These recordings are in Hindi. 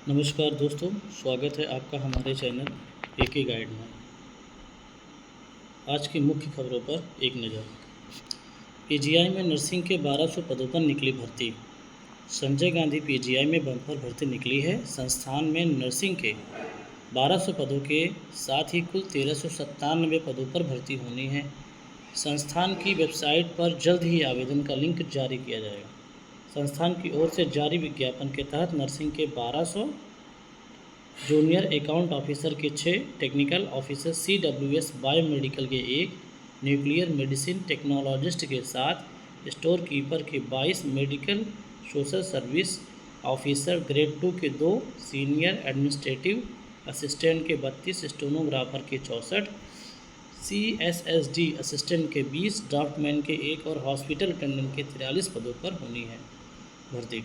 नमस्कार दोस्तों, स्वागत है आपका हमारे चैनल एके गाइड में। आज की मुख्य खबरों पर एक नज़र। पीजीआई में नर्सिंग के 1200 पदों पर निकली भर्ती। संजय गांधी पीजीआई में बम्पर भर्ती निकली है। संस्थान में नर्सिंग के 1200 पदों के साथ ही कुल 1397 पदों पर भर्ती होनी है। संस्थान की वेबसाइट पर जल्द ही आवेदन का लिंक जारी किया जाएगा। संस्थान की ओर से जारी विज्ञापन के तहत नर्सिंग के 1200, जूनियर अकाउंट ऑफिसर के 6, टेक्निकल ऑफिसर CWS बायोमेडिकल के 1, न्यूक्लियर मेडिसिन टेक्नोलॉजिस्ट के 7, स्टोर कीपर के 22, medical social service officer grade 2 के 2, सीनियर एडमिनिस्ट्रेटिव असिस्टेंट के 32, स्टेनोग्राफर के 64, CSSD असिस्टेंट के 20, ड्राफ्टमैन के 1 और हॉस्पिटल अटेंडेंट के 43 पदों पर होनी है भर्ती।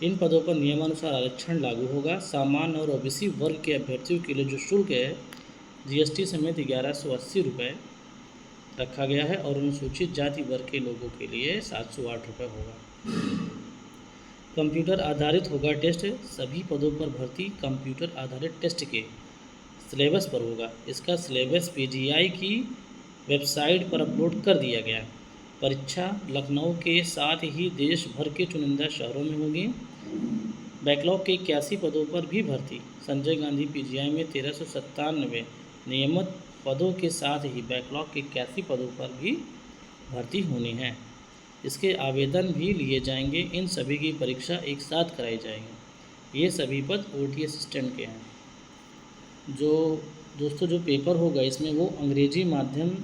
इन पदों पर नियमानुसार आरक्षण लागू होगा। सामान्य और ओबीसी वर्ग के अभ्यर्थियों के लिए जो शुल्क है GST समेत 1180 रुपये रखा गया है और अनुसूचित जाति वर्ग के लोगों के लिए 708 रुपये होगा। कंप्यूटर आधारित होगा टेस्ट। सभी पदों पर भर्ती कंप्यूटर आधारित टेस्ट के सिलेबस पर होगा। इसका सिलेबस पीजीआई की वेबसाइट पर अपलोड कर दिया गया। परीक्षा लखनऊ के साथ ही देश भर के चुनिंदा शहरों में होगी। बैकलॉग के 81 पदों पर भी भर्ती। संजय गांधी पीजीआई में 1397 नियमित पदों के साथ ही बैकलॉग के 81 पदों पर भी भर्ती होनी है। इसके आवेदन भी लिए जाएंगे। इन सभी की परीक्षा एक साथ कराई जाएगी। ये सभी पद OT असिस्टेंट के हैं। जो पेपर होगा इसमें वो अंग्रेजी माध्यम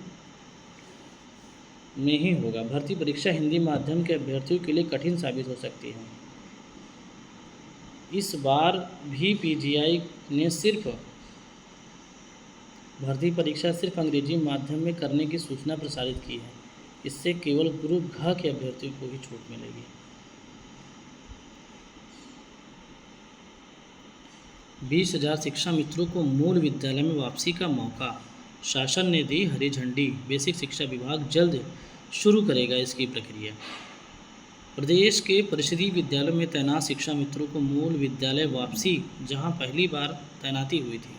में ही होगा। भर्ती परीक्षा हिंदी माध्यम के अभ्यर्थियों के लिए कठिन साबित हो सकती है। इस बार भी पीजीआई ने भर्ती परीक्षा सिर्फ अंग्रेजी माध्यम में करने की सूचना प्रसारित की है। इससे केवल ग्रुप घ के अभ्यर्थियों को ही छूट मिलेगी। 20,000 शिक्षा मित्रों को मूल विद्यालय में वापसी का मौका। शासन ने दी हरी झंडी। बेसिक शिक्षा विभाग जल्द शुरू करेगा इसकी प्रक्रिया। प्रदेश के परिषदीय विद्यालयों में तैनात शिक्षा मित्रों को मूल विद्यालय वापसी, जहां पहली बार तैनाती हुई थी,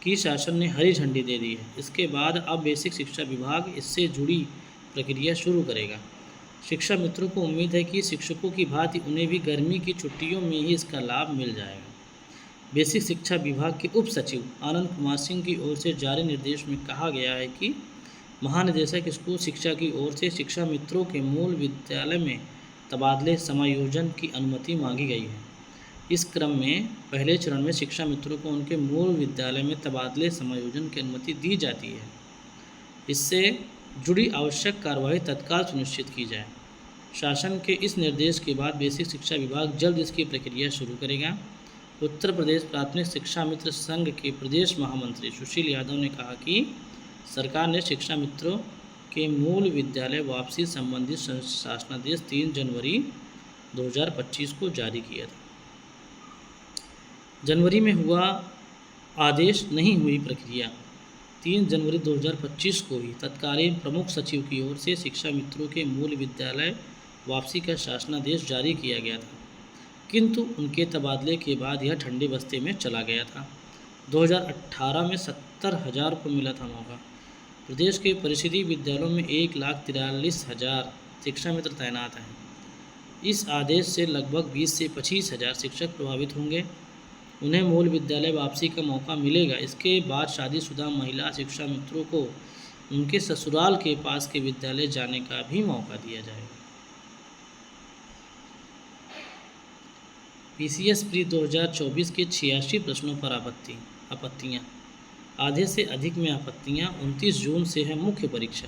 की शासन ने हरी झंडी दे दी है। इसके बाद अब बेसिक शिक्षा विभाग इससे जुड़ी प्रक्रिया शुरू करेगा। शिक्षा मित्रों को उम्मीद है कि शिक्षकों की भांति उन्हें भी गर्मी की छुट्टियों में ही इसका लाभ मिल जाएगा। बेसिक शिक्षा विभाग के उप सचिव आनंद कुमार सिंह की ओर से जारी निर्देश में कहा गया है कि महानिदेशक स्कूल शिक्षा की ओर से शिक्षा मित्रों के मूल विद्यालय में तबादले समायोजन की अनुमति मांगी गई है। इस क्रम में पहले चरण में शिक्षा मित्रों को उनके मूल विद्यालय में तबादले समायोजन की अनुमति दी जाती है। इससे जुड़ी आवश्यक कार्रवाई तत्काल सुनिश्चित की जाए। शासन के इस निर्देश के बाद बेसिक शिक्षा विभाग जल्द इसकी प्रक्रिया शुरू करेगा। उत्तर प्रदेश प्राथमिक शिक्षा मित्र संघ के प्रदेश महामंत्री सुशील यादव ने कहा कि सरकार ने शिक्षा मित्रों के मूल विद्यालय वापसी संबंधित शासनादेश 3 जनवरी 2025 को जारी किया था। जनवरी में हुआ आदेश, नहीं हुई प्रक्रिया। 3 जनवरी 2025 को ही तत्कालीन प्रमुख सचिव की ओर से शिक्षा मित्रों के मूल विद्यालय वापसी का शासनादेश जारी किया गया था, किंतु उनके तबादले के बाद यह ठंडे बस्ते में चला गया था। 2018 में 70,000 को मिला था मौका। प्रदेश के परिषदीय विद्यालयों में 1,43,000 शिक्षा मित्र तैनात हैं। इस आदेश से लगभग 20 से 25,000 शिक्षक प्रभावित होंगे। उन्हें मूल विद्यालय वापसी का मौका मिलेगा। इसके बाद शादीशुदा महिला शिक्षा मित्रों को उनके ससुराल के पास के विद्यालय जाने का भी मौका दिया जाएगा। PCS प्री 2024 के 86 प्रश्नों पर आपत्तियाँ। आधे से अधिक में आपत्तियाँ। 29 जून से है मुख्य परीक्षा।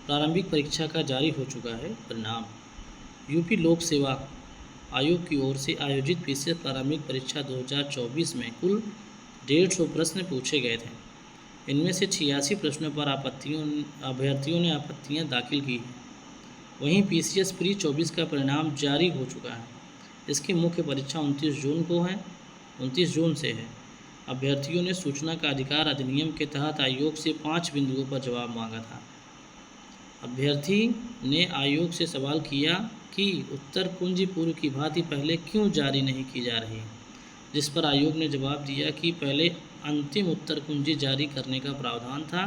प्रारंभिक परीक्षा का जारी हो चुका है परिणाम। यूपी लोक सेवा आयोग की ओर से आयोजित PCS प्रारंभिक परीक्षा 2024 में कुल 150 प्रश्न पूछे गए थे। इनमें से 86 प्रश्नों पर अभ्यर्थियों ने आपत्तियाँ दाखिल की हैं। वहीं PCS प्री 24 का परिणाम जारी हो चुका है। इसकी मुख्य परीक्षा 29 जून को है। 29 जून से है। अभ्यर्थियों ने सूचना का अधिकार अधिनियम के तहत आयोग से 5 बिंदुओं पर जवाब मांगा था। अभ्यर्थी ने आयोग से सवाल किया कि उत्तर कुंजी पूर्व की भांति पहले क्यों जारी नहीं की जा रही। जिस पर आयोग ने जवाब दिया कि पहले अंतिम उत्तर कुंजी जारी करने का प्रावधान था,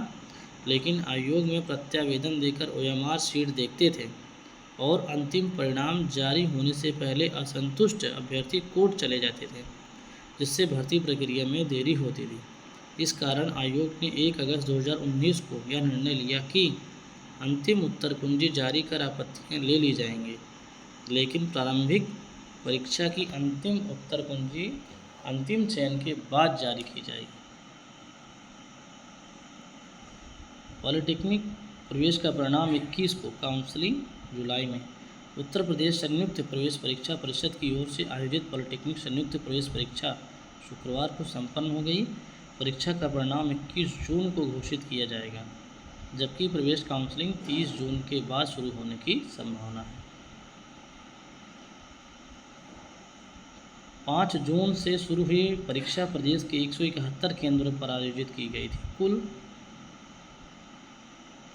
लेकिन आयोग में प्रत्यावेदन देकर ओएमआर शीट देखते थे और अंतिम परिणाम जारी होने से पहले असंतुष्ट अभ्यर्थी कोर्ट चले जाते थे, जिससे भर्ती प्रक्रिया में देरी होती थी। इस कारण आयोग ने 1 अगस्त 2019 को यह निर्णय लिया कि अंतिम उत्तर कुंजी जारी कर आपत्तियां ले ली जाएंगी, लेकिन प्रारंभिक परीक्षा की अंतिम उत्तर कुंजी अंतिम चयन के बाद जारी की जाएगी। पॉलिटेक्निक प्रवेश का परिणाम 21 को काउंसलिंग जुलाई में। उत्तर प्रदेश संयुक्त प्रवेश परीक्षा परिषद की ओर से आयोजित पॉलिटेक्निक संयुक्त प्रवेश परीक्षा शुक्रवार को संपन्न हो गई। परीक्षा का परिणाम 21 जून को घोषित किया जाएगा, जबकि प्रवेश काउंसलिंग 30 जून के बाद शुरू होने की संभावना है। 5 जून से शुरू हुई परीक्षा प्रदेश के 171 केंद्रों पर आयोजित की गई थी। कुल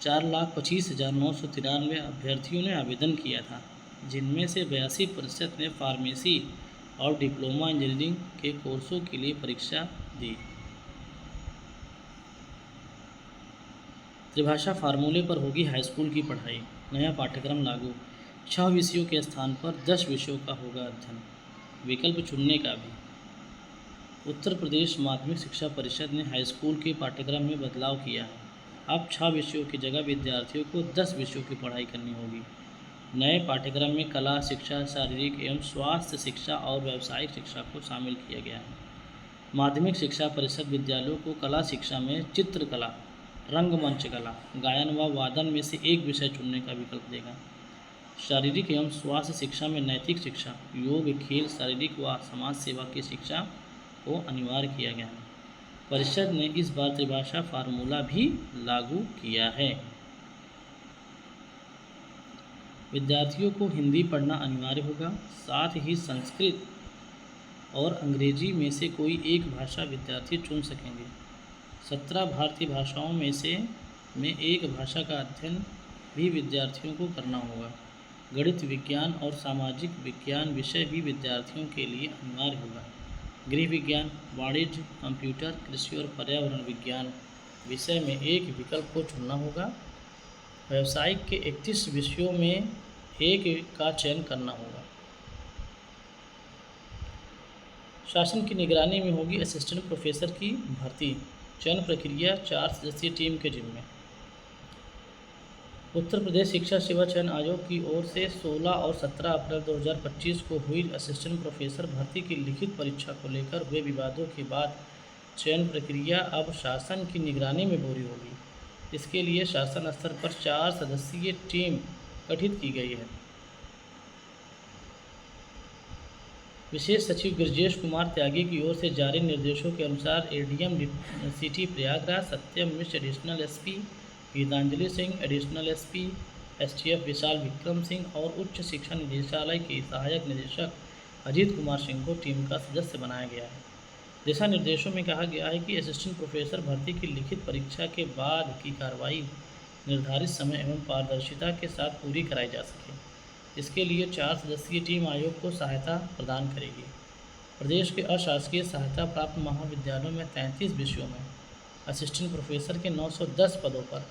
4,25,993 अभ्यर्थियों ने आवेदन किया था, जिनमें से 82% ने फार्मेसी और डिप्लोमा इंजीनियरिंग के कोर्सों के लिए परीक्षा दी। त्रिभाषा फार्मूले पर होगी हाईस्कूल की पढ़ाई, नया पाठ्यक्रम लागू। 6 विषयों के स्थान पर 10 विषयों का होगा अध्ययन, विकल्प चुनने का भी। उत्तर प्रदेश माध्यमिक शिक्षा परिषद ने हाईस्कूल के पाठ्यक्रम में बदलाव किया है। अब 6 विषयों की जगह विद्यार्थियों को 10 विषयों की पढ़ाई करनी होगी। नए पाठ्यक्रम में कला शिक्षा, शारीरिक एवं स्वास्थ्य शिक्षा और व्यावसायिक शिक्षा को शामिल किया गया है। माध्यमिक शिक्षा परिषद विद्यालयों को कला शिक्षा में चित्रकला, रंगमंच कला, गायन व वादन में से एक विषय चुनने का विकल्प देगा। शारीरिक एवं स्वास्थ्य शिक्षा में नैतिक शिक्षा, योग, खेल, शारीरिक व समाज सेवा की शिक्षा को अनिवार्य किया गया है। परिषद ने इस बार त्रिभाषा फार्मूला भी लागू किया है। विद्यार्थियों को हिंदी पढ़ना अनिवार्य होगा, साथ ही संस्कृत और अंग्रेजी में से कोई एक भाषा विद्यार्थी चुन सकेंगे। 17 भारतीय भाषाओं में एक भाषा का अध्ययन भी विद्यार्थियों को करना होगा। गणित, विज्ञान और सामाजिक विज्ञान विषय भी विद्यार्थियों के लिए अनिवार्य होगा। गृह विज्ञान, वाणिज्य, कंप्यूटर, कृषि और पर्यावरण विज्ञान विषय में एक विकल्प को चुनना होगा। व्यावसायिक के 31 विषयों में एक का चयन करना होगा। शासन की निगरानी में होगी असिस्टेंट प्रोफेसर की भर्ती। चयन प्रक्रिया 4 सदस्यीय टीम के जिम्मे। उत्तर प्रदेश शिक्षा सेवा चयन आयोग की ओर से 16 और 17 अप्रैल 2025 को हुई असिस्टेंट प्रोफेसर भर्ती की लिखित परीक्षा को लेकर हुए विवादों के बाद चयन प्रक्रिया अब शासन की निगरानी में पूरी होगी। इसके लिए शासन स्तर पर 4 सदस्यीय टीम गठित की गई है। विशेष सचिव ब्रजेश कुमार त्यागी की ओर से जारी निर्देशों के अनुसार ADM city Prayagraj Satyam Mishra additional SP, Geetanjali Singh additional SP, STF Vishal Vikram Singh और उच्च शिक्षा निदेशालय के सहायक निदेशक अजीत कुमार सिंह को टीम का सदस्य बनाया गया है। दिशा निर्देशों में कहा गया है कि असिस्टेंट प्रोफेसर भर्ती की लिखित परीक्षा के बाद की कार्रवाई निर्धारित समय एवं पारदर्शिता के साथ पूरी कराई जा सके। इसके लिए 4 सदस्यीय टीम आयोग को सहायता प्रदान करेगी। प्रदेश के अशासकीय सहायता प्राप्त महाविद्यालयों में 33 विषयों में असिस्टेंट प्रोफेसर के 910 पदों पर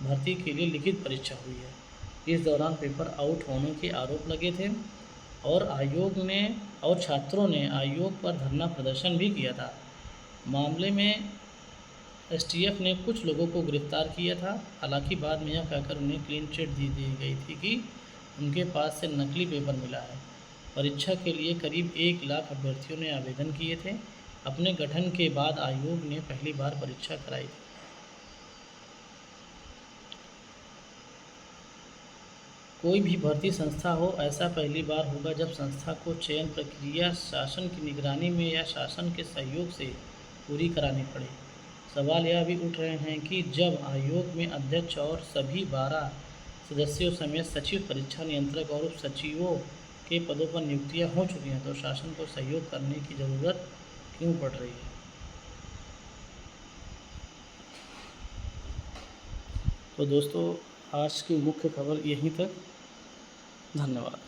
भर्ती के लिए लिखित परीक्षा हुई है। इस दौरान पेपर आउट होने के आरोप लगे थे और छात्रों ने आयोग पर धरना प्रदर्शन भी किया था। मामले में एसटीएफ ने कुछ लोगों को गिरफ्तार किया था। हालांकि बाद में यह कहकर उन्हें क्लीन चिट दी गई थी कि उनके पास से नकली पेपर मिला है। परीक्षा के लिए करीब 1 लाख अभ्यर्थियों ने आवेदन किए थे। अपने गठन के बाद आयोग ने पहली बार परीक्षा कराई थी। कोई भी भर्ती संस्था हो, ऐसा पहली बार होगा जब संस्था को चयन प्रक्रिया शासन की निगरानी में या शासन के सहयोग से पूरी करानी पड़े। सवाल यह भी उठ रहे हैं कि जब आयोग में अध्यक्ष और सभी 12 सदस्यों समेत सचिव, परीक्षा नियंत्रक और उप सचिवों के पदों पर नियुक्तियां हो चुकी हैं, तो शासन को सहयोग करने की ज़रूरत क्यों पड़ रही है। तो दोस्तों, आज की मुख्य खबर यहीं तक। धन्यवाद।